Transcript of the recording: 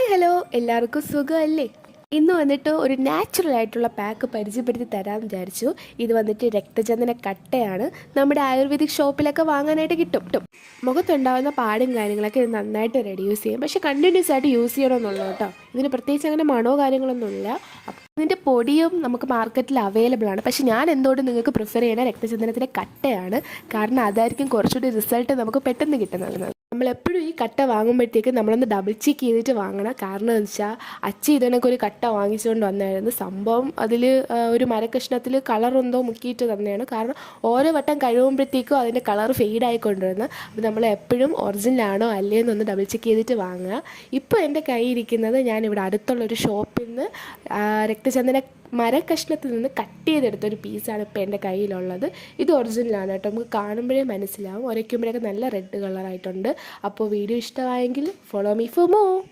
Hello എല്ലാവർക്കും സുഖമല്ലേ? ഇന്ന് വന്നിട്ട് ഒരു നാച്ചുറൽ ആയിട്ടുള്ള പാക്ക് പരിചയപ്പെടുത്തി തരാമെന്ന് വിചാരിച്ചു. ഇത് വന്നിട്ട് രക്തചന്ദന കട്ടയാണ്. നമ്മുടെ ആയുർവേദിക് ഷോപ്പിലൊക്കെ വാങ്ങാനായിട്ട് കിട്ടും. മുഖത്തുണ്ടാകുന്ന പാടും കാര്യങ്ങളൊക്കെ ഇത് നന്നായിട്ട് റെഡ്യൂസ് ചെയ്യും. പക്ഷേ കണ്ടിന്യൂസ് ആയിട്ട് യൂസ് ചെയ്യണമെന്നുള്ളൂ കേട്ടോ. ഇതിന് പ്രത്യേകിച്ച് അങ്ങനെ മണോ കാര്യങ്ങളൊന്നുമില്ല. ഇതിൻ്റെ പൊടിയും നമുക്ക് മാർക്കറ്റിൽ അവൈലബിൾ ആണ്. പക്ഷേ ഞാൻ എന്തുകൊണ്ട് നിങ്ങൾക്ക് പ്രിഫർ ചെയ്യുന്ന രക്തചന്ദനത്തിൻ്റെ കട്ടയാണ്. കാരണം അതായിരിക്കും കുറച്ചുകൂടി റിസൾട്ട് നമുക്ക് പെട്ടെന്ന് കിട്ടുന്നത്. നമ്മളെപ്പോഴും ഈ കട്ട വാങ്ങുമ്പോഴത്തേക്ക് നമ്മളൊന്ന് ഡബിൾ ചെക്ക് ചെയ്തിട്ട് വാങ്ങണം. കാരണം എന്ന് വെച്ചാൽ അച്ഛൻ ഇതിനൊക്കെ ഒരു കട്ട വാങ്ങിച്ചുകൊണ്ട് വന്നായിരുന്നു. സംഭവം അതിൽ ഒരു മരക്കഷ്ണത്തിൽ കളറെന്തോ മുക്കിയിട്ട് തന്നെയാണ്. കാരണം ഓരോ വട്ടം കഴുകുമ്പോഴത്തേക്കും അതിൻ്റെ കളർ ഫെയ്ഡായിക്കൊണ്ടിരുന്നത്. അപ്പോൾ നമ്മൾ എപ്പോഴും ഒറിജിനലാണോ അല്ലേ എന്നൊന്ന് ഡബിൾ ചെക്ക് ചെയ്തിട്ട് വാങ്ങുക. ഇപ്പോൾ എൻ്റെ കയ്യിരിക്കുന്നത് ഞാനിവിടെ അടുത്തുള്ളൊരു ഷോപ്പിൽ നിന്ന് രക്തചന്ദന മരക്കഷ്ണത്തിൽ നിന്ന് കട്ട് ചെയ്തെടുത്തൊരു പീസാണ് ഇപ്പോൾ എൻ്റെ കയ്യിലുള്ളത്. ഇത് ഒറിജിനലാണ് കേട്ടോ. നമുക്ക് കാണുമ്പോഴേ മനസ്സിലാവും. ഉരയ്ക്കുമ്പോഴൊക്കെ നല്ല റെഡ് കളറായിട്ടുണ്ട്. അപ്പോൾ വീഡിയോ ഇഷ്ടമായെങ്കിൽ ഫോളോ മീ ഫോർ മോർ.